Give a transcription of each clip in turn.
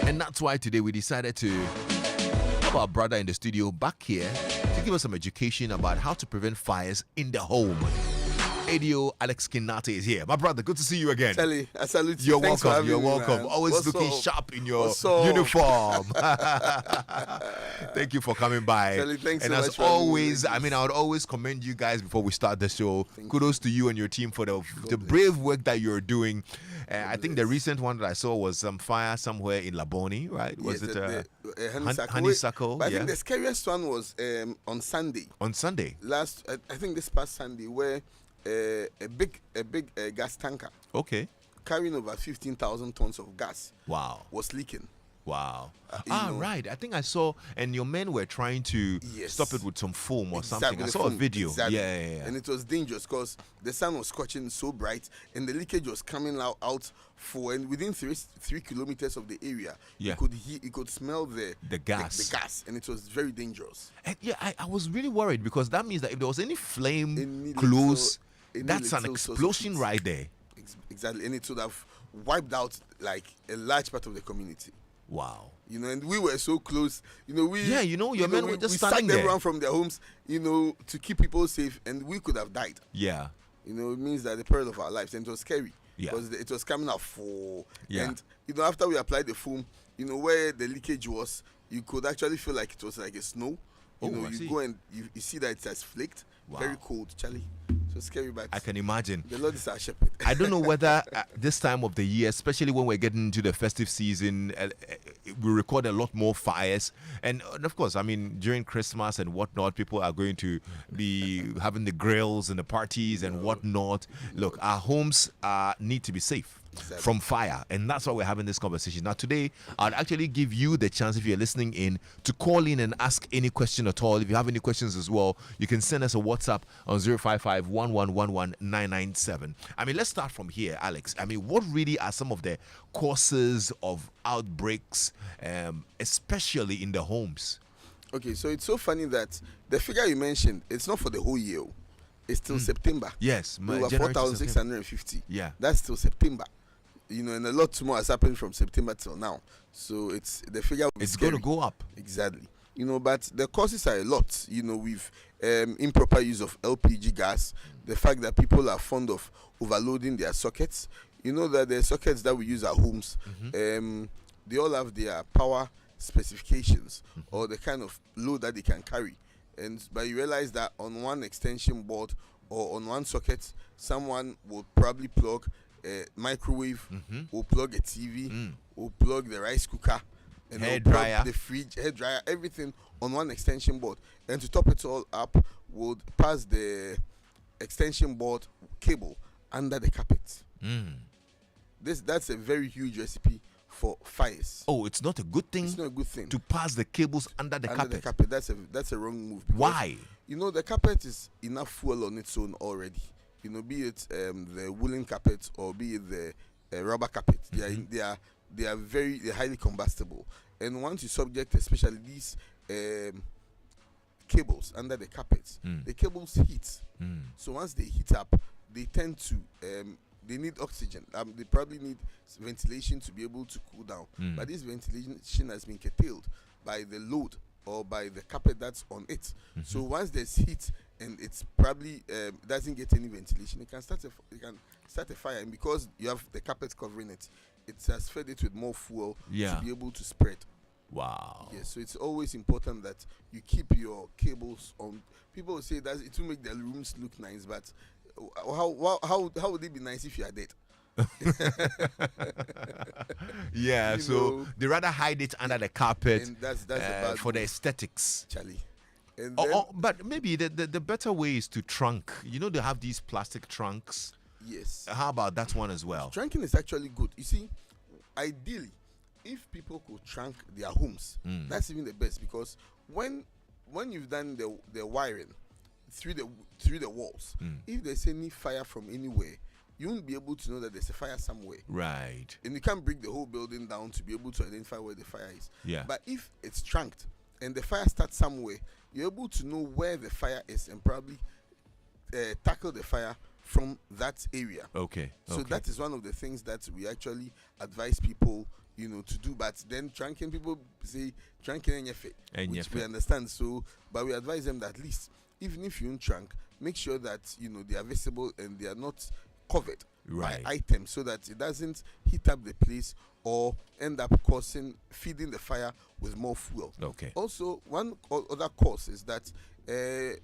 And that's why today we decided to have our brother in the studio back here to give us some education about how to prevent fires in the home. ADO Alex Nartey is here. My brother, good to see you again. Charlie, I salute you. You're Thanks welcome. You're me, welcome. man. Always What's looking up? sharp in your What's up? uniform. Thank you for coming by. Charlie, thanks and so as much for always, having me. I would always commend you guys before we start the show. Kudos to you and your team for the bless. brave work that you're doing. I think the recent one that I saw was some fire somewhere in Laboni, right? Was Yes, it honeysuckle? But I think the scariest one was on Sunday. On Sunday? I think this past Sunday, where a big gas tanker, okay, carrying over 15,000 tons of gas, wow, was leaking. Wow. Right. I think I saw, and your men were trying to stop it with some foam or something. I saw a video. Exactly. Yeah. And it was dangerous because the sun was scorching so bright, and the leakage was coming out and within 3 kilometers of the area, you could smell the gas. The gas, and it was very dangerous. And I was really worried because that means that if there was any flame close, that's an explosion right there. Exactly, and it would have wiped out like a large part of the community. Wow. And we were so close. Your men were just standing there. We sacked everyone there from their homes, to keep people safe, and we could have died. Yeah. It means that the peril of our lives, and it was scary. Yeah. Because it was coming out full. Yeah. And, after we applied the foam, where the leakage was, you could actually feel like it was like a snow. You go and you see that it has flaked. Wow. Very cold, Charlie. So scary, but I can imagine. The Lord is our shepherd. I don't know whether this time of the year, especially when we're getting into the festive season, we record a lot more fires. And of course, during Christmas and whatnot, people are going to be having the grills and the parties and whatnot. Look, our homes need to be safe. Exactly. From fire, and that's why we're having this conversation. Now today I'll actually give you the chance, if you're listening in, to call in and ask any question at all. If you have any questions as well, you can send us a WhatsApp on 055-1111-997. Let's start from here, Alex. What really are some of the causes of outbreaks, especially in the homes? Okay, so it's so funny that the figure you mentioned, it's not for the whole year. It's till September. Yes, over 4,650. Yeah, that's till September. And a lot more has happened from September till now. So it's the figure. It's going to go up. Exactly. But the causes are a lot. With improper use of LPG gas, the fact that people are fond of overloading their sockets. That the sockets that we use at homes, they all have their power specifications or the kind of load that they can carry. But you realize that on one extension board or on one socket, someone will probably plug a microwave, will plug a TV, will plug the rice cooker, and hair dryer, the fridge, hair dryer, everything on one extension board. And to top it all up, would pass the extension board cable under the carpet. That's a very huge recipe for fires. Oh, it's not a good thing. It's not a good thing to pass the cables under the carpet. That's a wrong move. Why? The carpet is enough fuel on its own already. Be it the woolen carpet or be it the rubber carpet. They're highly combustible. And once you subject, especially these cables under the carpet, the cables heat. So once they heat up, they tend to they need oxygen. They probably need ventilation to be able to cool down. But this ventilation has been curtailed by the load or by the carpet that's on it. So once there's heat and it's probably doesn't get any ventilation, it can start a fire. And because you have the carpet covering it, it has fed it with more fuel to be able to spread. Wow. Yes, so it's always important that you keep your cables on. People will say that it will make their rooms look nice, but how would it be nice if you are dead? So they rather hide it under the carpet that's for the aesthetics, Charlie. But maybe the better way is to trunk. They have these plastic trunks. Yes. How about that one as well? Trunking is actually good. You see, ideally, if people could trunk their homes, that's even the best, because when you've done the wiring through the walls, if there's any fire from anywhere, you won't be able to know that there's a fire somewhere. Right. And you can't break the whole building down to be able to identify where the fire is. Yeah. But if it's trunked and the fire starts somewhere, you're able to know where the fire is and probably tackle the fire from that area. Okay. So that is one of the things that we actually advise people to do. But then trunking, people say trunking ain't fit, Ain't which fit. we understand. So, but we advise them that at least, even if you don't trunk, make sure that they are visible and they are not covered Right. by items, so that it doesn't heat up the place or end up feeding the fire with more fuel. Okay. Also, one other cause is that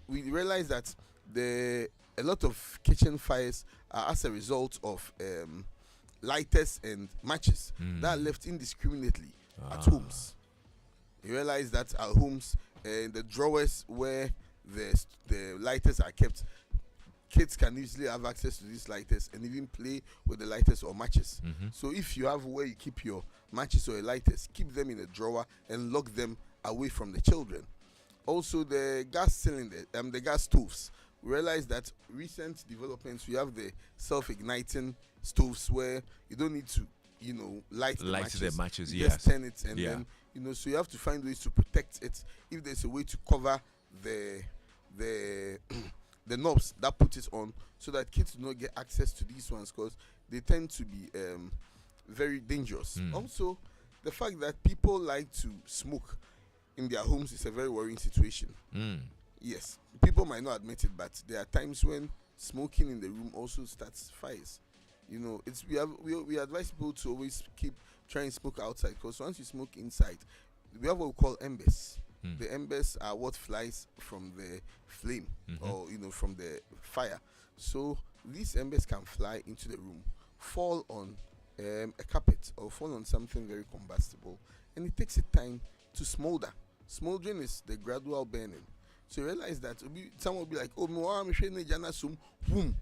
we realize that a lot of kitchen fires are as a result of lighters and matches that are left indiscriminately at homes. You realize that at homes, the drawers where the lighters are kept, kids can easily have access to these lighters and even play with the lighters or matches. So if you have where you keep your matches or your lighters, keep them in a drawer and lock them away from the children. Also, the gas cylinder, the gas stoves. We realize that recent developments, we have the self-igniting stoves where you don't need to, light the matches. Yes. Just turn it and then, so you have to find ways to protect it. If there's a way to cover the knobs that put it on, so that kids do not get access to these ones, because they tend to be very dangerous. Also, the fact that people like to smoke in their homes is a very worrying situation. Yes, people might not admit it, but there are times when smoking in the room also starts fires. We advise people to always keep trying to smoke outside, because once you smoke inside, we have what we call embers. The embers are what flies from the flame or from the fire. So these embers can fly into the room, fall on a carpet or fall on something very combustible, and it takes it time to smolder. Smoldering is the gradual burning. So you realize that someone will be like, oh, boom,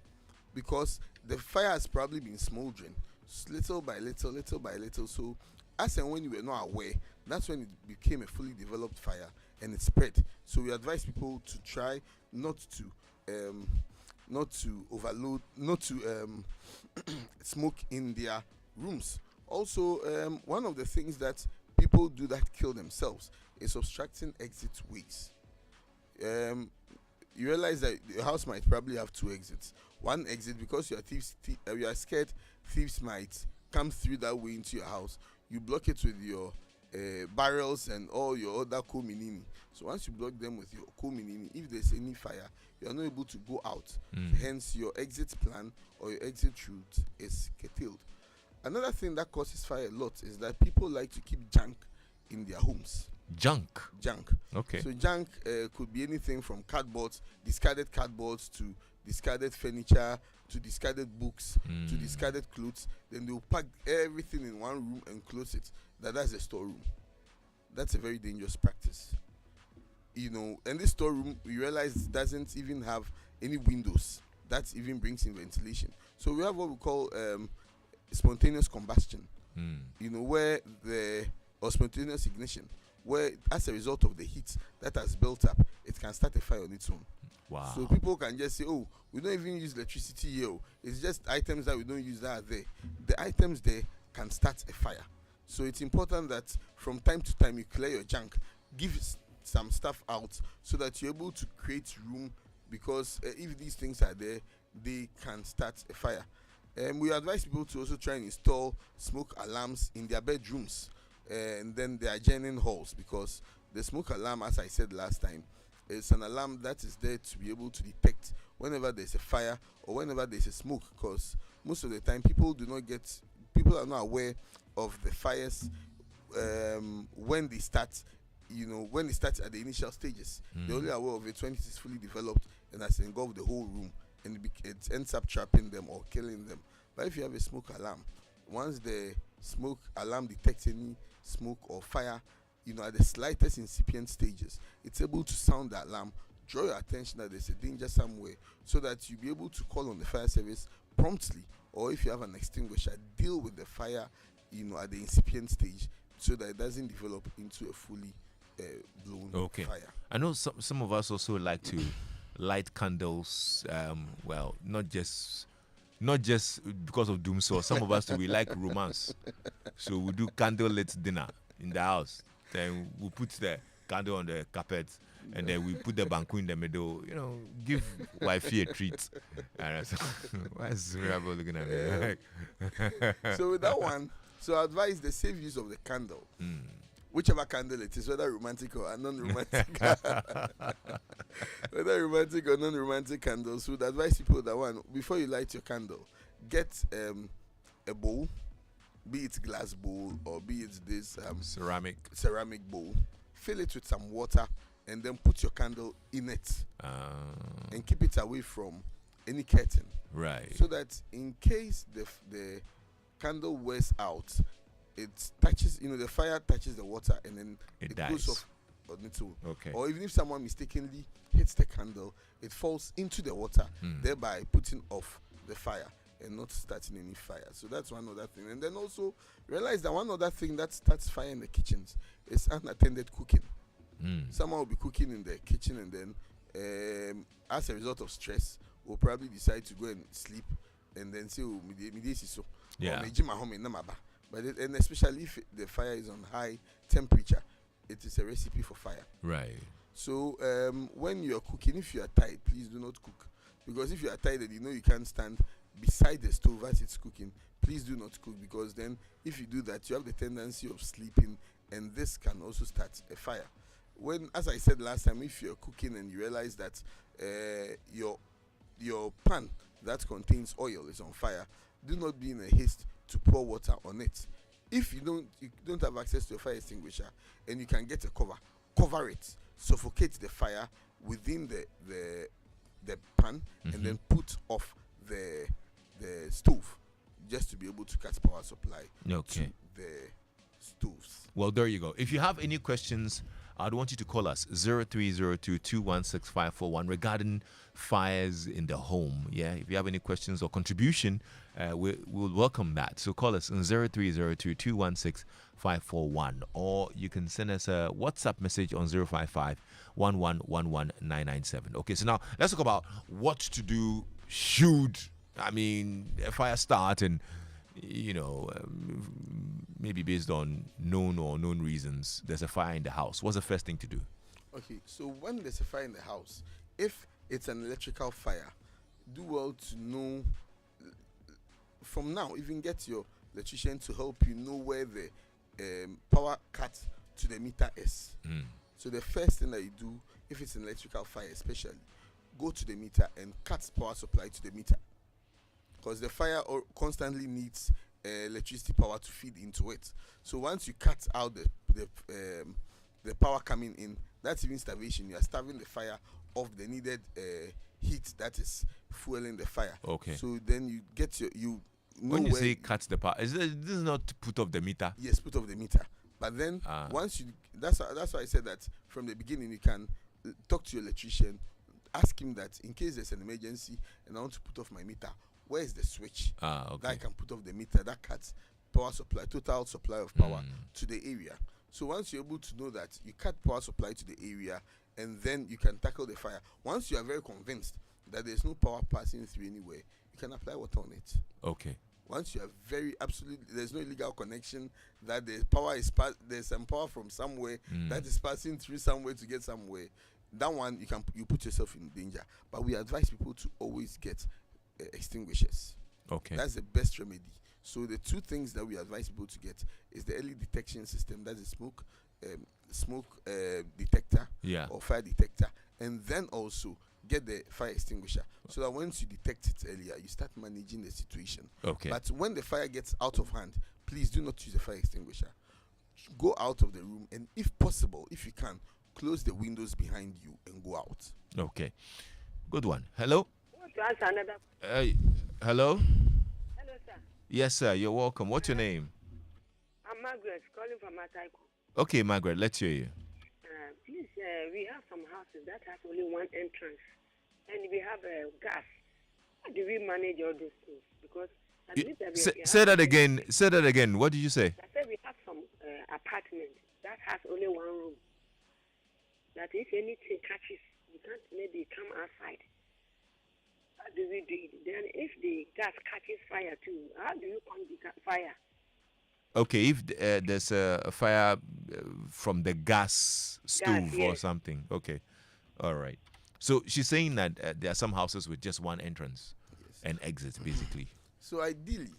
because the fire has probably been smoldering little by little. So as and when you were not aware, that's when it became a fully developed fire and it spread. So we advise people to try not to overload, not to smoke in their rooms. Also, one of the things that people do that kill themselves is obstructing exit ways. You realize that your house might probably have two exits. One exit, because you are scared thieves might come through that way into your house. You block it with your barrels and all your other kominini. So once you block them with your kominini, if there's any fire, you are not able to go out. Hence, your exit plan or your exit route is curtailed. Another thing that causes fire a lot is that people like to keep junk in their homes. Junk. Okay. So junk could be anything from discarded cardboards to discarded furniture to discarded books to discarded clothes. Then they'll pack everything in one room and close it. That's a storeroom. That's a very dangerous practice. And this storeroom, we realize, doesn't even have any windows. That even brings in ventilation. So we have what we call spontaneous combustion. Or spontaneous ignition, where as a result of the heat that has built up, it can start a fire on its own. Wow. So people can just say, oh, we don't even use electricity here. It's just items that we don't use that are there. The items there can start a fire. So it's important that from time to time you clear your junk, give some stuff out so that you're able to create room, because if these things are there, they can start a fire. We advise people to also try and install smoke alarms in their bedrooms and then the adjoining halls, because the smoke alarm, as I said last time, is an alarm that is there to be able to detect whenever there's a fire or whenever there's a smoke, because most of the time people are not aware of the fires when they start. When they start at the initial stages, they're only aware of it when it is fully developed and has engulfed the whole room, and it ends up trapping them or killing them. But if you have a smoke alarm, once the smoke alarm detects any smoke or fire, at the slightest incipient stages, it's able to sound the alarm, draw your attention that there's a danger somewhere, so that you'll be able to call on the fire service promptly, or if you have an extinguisher, deal with the fire, at the incipient stage, so that it doesn't develop into a fully blown fire. I know some of us also like to light candles. Not just because of doom. So some of us we like romance, so we do candlelit dinner in the house. Then we put the candle on the carpet, and then we put the banku in the middle. Give wifey a treat. And I said, why is Rebel looking at me? So with that one, So I advise the safe use of the candle. Whichever candle it is, whether romantic or non-romantic, whether romantic or non-romantic candles, would advise people that one, before you light your candle, get a bowl, be it glass bowl or be it this ceramic bowl, fill it with some water, and then put your candle in it, and keep it away from any curtain, right? So that in case the candle wears out, it touches, the fire touches the water, and then it goes off on its own. Okay. Or even if someone mistakenly hits the candle, it falls into the water, thereby putting off the fire and not starting any fire. So that's one other thing. And then also realize that one other thing that starts fire in the kitchens is unattended cooking. Someone will be cooking in the kitchen, and then as a result of stress, will probably decide to go and sleep, and then say, "Oh, so." Yeah. But and especially if the fire is on high temperature, it is a recipe for fire. Right. So when you are cooking, if you are tired, please do not cook. Because if you are tired and you can't stand beside the stove as it's cooking, please do not cook. Because then if you do that, you have the tendency of sleeping, and this can also start a fire. When, as I said last time, if you're cooking and you realize that your pan that contains oil is on fire, do not be in a haste to pour water on it. If you don't have access to a fire extinguisher and you can get a cover it, suffocate the fire within the pan, and then put off the stove, just to be able to cut power supply to the stoves. Well, there you go. If you have any questions, I'd want you to call us 0302-216-541 regarding fires in the home. Yeah, if you have any questions or contribution, we'll welcome that. So call us on 0302-216-541, or you can send us a WhatsApp message on 055-1111-997. Okay, so now let's talk about what to do should a fire start, and maybe based on known or unknown reasons, there's a fire in the house. What's the first thing to do? Okay, so when there's a fire in the house, if it's an electrical fire, do well to know from now, even get your electrician to help you know where the power cut to the meter is. So the first thing that you do, if it's an electrical fire especially, go to the meter and cut power supply to the meter. Because the fire constantly needs electricity power to feed into it. So once you cut out the power coming in, that's even starvation. You are starving the fire of the needed heat that is fueling the fire. Okay. So then you get when you say cut the power, this is not to put off the meter? Yes, put off the meter. But then once you, that's why I said that from the beginning, you can talk to your electrician, ask him that in case there's an emergency and I want to put off my meter, where is the switch that I can put off the meter that cuts power supply, total supply of power to the area. So once you're able to know that, you cut power supply to the area, and then you can tackle the fire. Once you are very convinced that there's no power passing through anywhere, you can apply water on it. Okay. Once you are very absolutely, there's no illegal connection, that the power is there's some power from somewhere that is passing through somewhere to get somewhere. That one you put yourself in danger. But we advise people to always get extinguishers. Okay. That's the best remedy. So the two things that we advise people to get is the early detection system, that's a smoke detector or fire detector, and then also get the fire extinguisher, so that once you detect it earlier, you start managing the situation. Okay. But when the fire gets out of hand, please do not use the fire extinguisher. Go out of the room, and if possible, if you can, close the windows behind you and go out. Okay. Good one. Hello? To answer another. Hello? Hello, sir. Yes, sir. You're welcome. What's your name? I'm Margaret, calling from Ataiko. Okay, Margaret, let's hear you. Please, we have some houses that have only one entrance, and we have gas. How do we manage all those things? Because I believe that say that again. Say that again. What did you say? I said we have some apartment that has only one room. That if anything catches, we can't maybe come outside. How do we do it? Then if the gas catches fire too, how do you pump the fire? Okay, if there's a fire from the gas stove or something. Okay, all right. So she's saying that there are some houses with just one entrance and exit, basically. So ideally,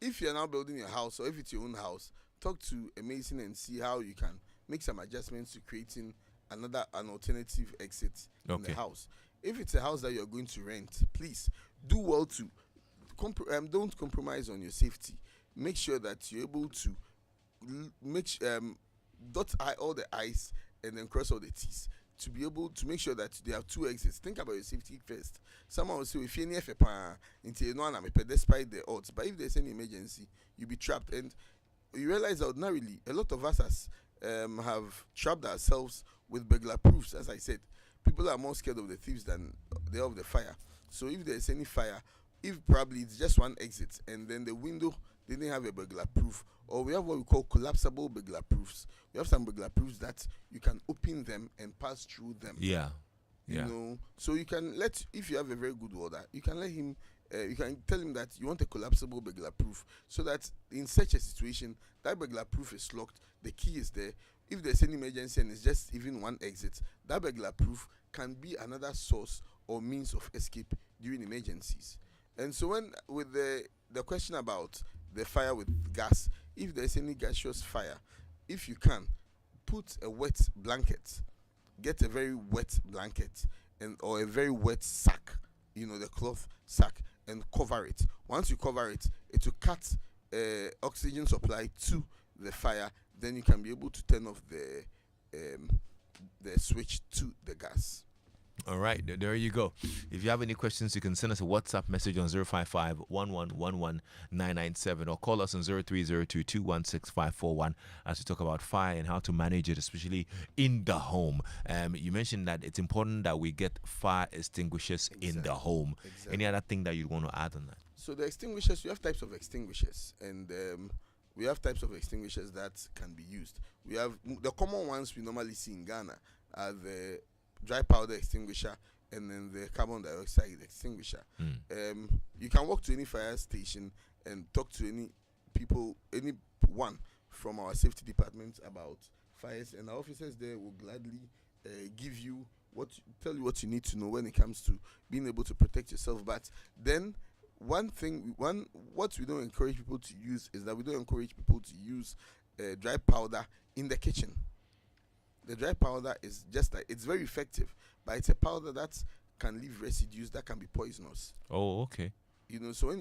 if you're now building your house, or if it's your own house, talk to a mason and see how you can make some adjustments to creating an alternative exit in the house. If it's a house that you're going to rent, please do well to don't compromise on your safety. Make sure that you're able to dot all the I's and then cross all the T's, to be able to make sure that they have two exits. Think about your safety first. Someone will say, if you're near despite the odds, but if there's any emergency, you'll be trapped. And you realize that ordinarily, a lot of us have trapped ourselves with burglar proofs. As I said, people are more scared of the thieves than they are of the fire. So if there's any fire, if probably it's just one exit and then the window didn't have a burglar proof, or we have what we call collapsible burglar proofs. We have some burglar proofs that you can open them and pass through them. Yeah. You know, so you can if you have a very good warder, you can let him, you can tell him that you want a collapsible burglar proof, so that in such a situation, that burglar proof is locked, the key is there. If there's any emergency and it's just even one exit, that burglar proof can be another source or means of escape during emergencies. And so when with the question about the fire with gas, if there's any gaseous fire, if you can, put a wet blanket, get a very wet blanket or a very wet sack, the cloth sack, and cover it. Once you cover it, it will cut oxygen supply to the fire. Then you can be able to turn off the switch to the gas. All right, there you go. If you have any questions, you can send us a WhatsApp message on 055-1111-997 or call us on 0302-216-541 as we talk about fire and how to manage it, especially in the home. You mentioned that it's important that we get fire extinguishers in the home. Exactly. Any other thing that you want to add on that? So the extinguishers, we have types of extinguishers, and we have types of extinguishers that can be used. We have the common ones we normally see in Ghana are the dry powder extinguisher and then the carbon dioxide extinguisher. You can walk to any fire station and talk to anyone from our safety department about fires, and our officers there will gladly tell you what you need to know when it comes to being able to protect yourself. But then what we don't encourage people to use is that we don't encourage people to use dry powder in the kitchen. The dry powder is just it's very effective, but it's a powder that can leave residues that can be poisonous. Oh, okay. So when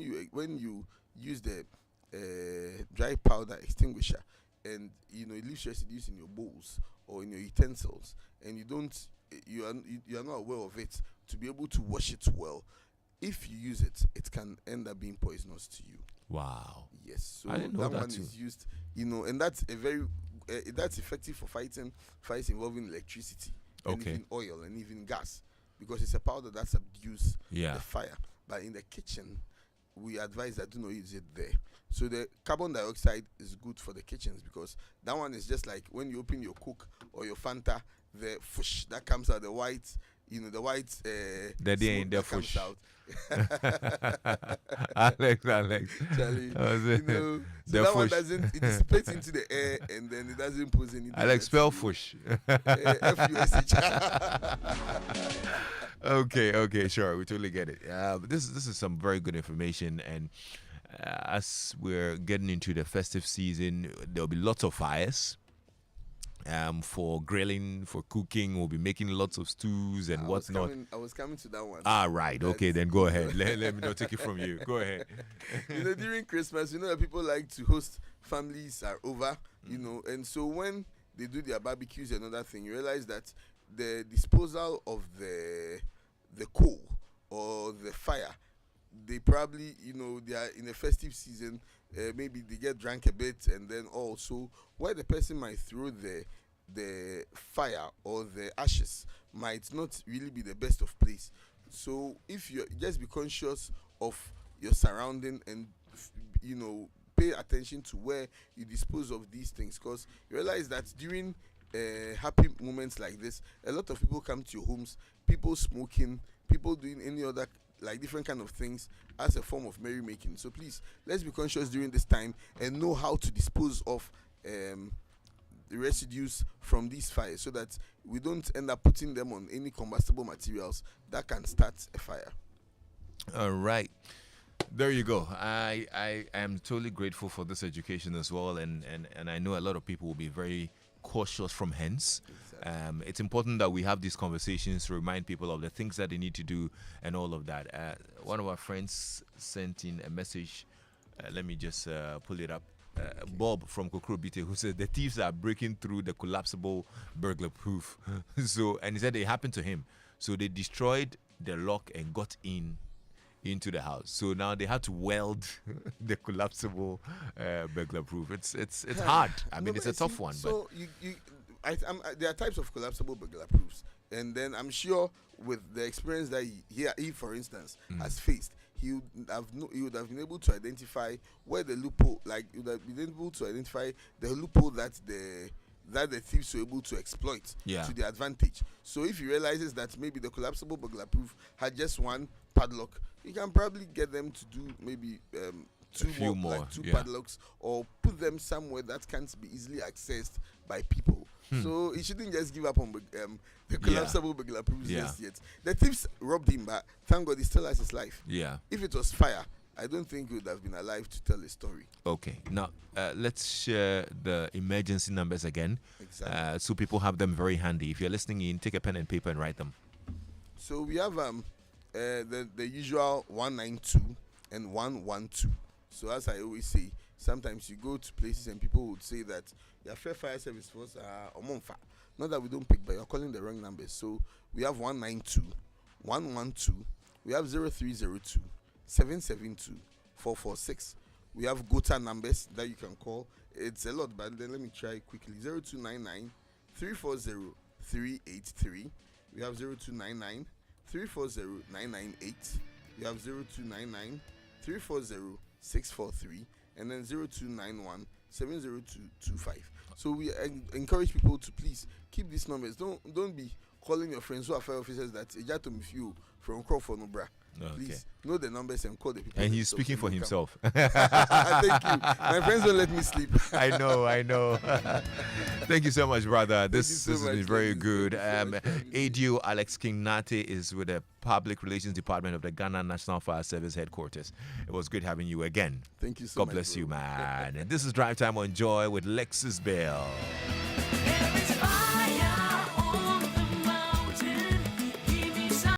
you use the dry powder extinguisher, and it leaves residues in your bowls or in your utensils, and you are not aware of it, to be able to wash it well, if you use it, it can end up being poisonous to you. Wow. Yes. So I didn't know that one is used, and that's that's effective for fighting fires involving electricity, and even oil and even gas, because it's a powder that subdues the fire. But in the kitchen, we advise that do not use it there. So the carbon dioxide is good for the kitchens, because that one is just like when you open your Coke or your Fanta, the fush that comes out, the white, the white the day in the comes out. Alex. Charlie, so that one it dissipates into the air, and then it doesn't pose any. Alex, spell fush. F-U-S-H. Okay, sure, we totally get it. But this is some very good information, and as we're getting into the festive season, there'll be lots of fires. For grilling, for cooking, we'll be making lots of stews and whatnot. I was coming to that one. Right. Okay, then go ahead. Let me not take it from you. Go ahead. During Christmas, that people like to host, families are over, and so when they do their barbecues and other thing, you realize that the disposal of the coal or the fire, they probably, they are in a festive season, maybe they get drunk a bit, and then also where the person might throw the fire or the ashes might not really be the best of place. So if you just be conscious of your surrounding, and pay attention to where you dispose of these things, because you realize that during happy moments like this, a lot of people come to your homes, people smoking, people doing any other different kind of things as a form of merrymaking. So please, let's be conscious during this time and know how to dispose of the residues from these fires, so that we don't end up putting them on any combustible materials that can start a fire. All right. There you go. I am totally grateful for this education as well, and I know a lot of people will be very cautious from hence. It's important that we have these conversations to remind people of the things that they need to do and all of that. One of our friends sent in a message. Let me just pull it up. Bob from Kokrobite, who said the thieves are breaking through the collapsible burglar proof. So, and he said it happened to him. So they destroyed the lock and got into the house. So now they had to weld the collapsible burglar proof. It's hard. I mean, it's a tough one. So there are types of collapsible burglar proofs, and then I'm sure with the experience that he for instance, has faced, he would have been able to identify where the loophole, like he would have been able to identify the loophole that the thieves were able to exploit to their advantage. So if he realizes that maybe the collapsible burglar proof had just one padlock, you can probably get them to do maybe two more, like two padlocks, or put them somewhere that can't be easily accessed by people. So he shouldn't just give up on the collapsible burglar proofs just yet. The thieves robbed him, but thank God he still has his life. Yeah. If it was fire, I don't think he would have been alive to tell a story. Okay. Now, let's share the emergency numbers again. Exactly. So people have them very handy. If you're listening in, take a pen and paper and write them. So we have the usual 192 and 112. So as I always say, sometimes you go to places and people would say that your fair fire service force are omonfa. Not that we don't pick, but you're calling the wrong numbers. So we have 192, 112, we have 0302, 772, 446. We have GOTA numbers that you can call. It's a lot, but then let me try quickly. 0299 340 383. We have 0299 340 998. We have 0299 340 643. And then 0291 70225. So we encourage people to please keep these numbers. Don't be calling your friends who are fire officers that Ejato Mifiu from Crawford Nobra. Please know the numbers and call the people. And he's speaking for himself. Thank you. My friends don't let me sleep. I know. Thank you so much, brother. This has been very good. ADO Alex King Nartey is with the Public Relations Department of the Ghana National Fire Service Headquarters. It was good having you again. Thank you so much. God bless you, man. And this is Drive Time on Joy with Lexis Bell.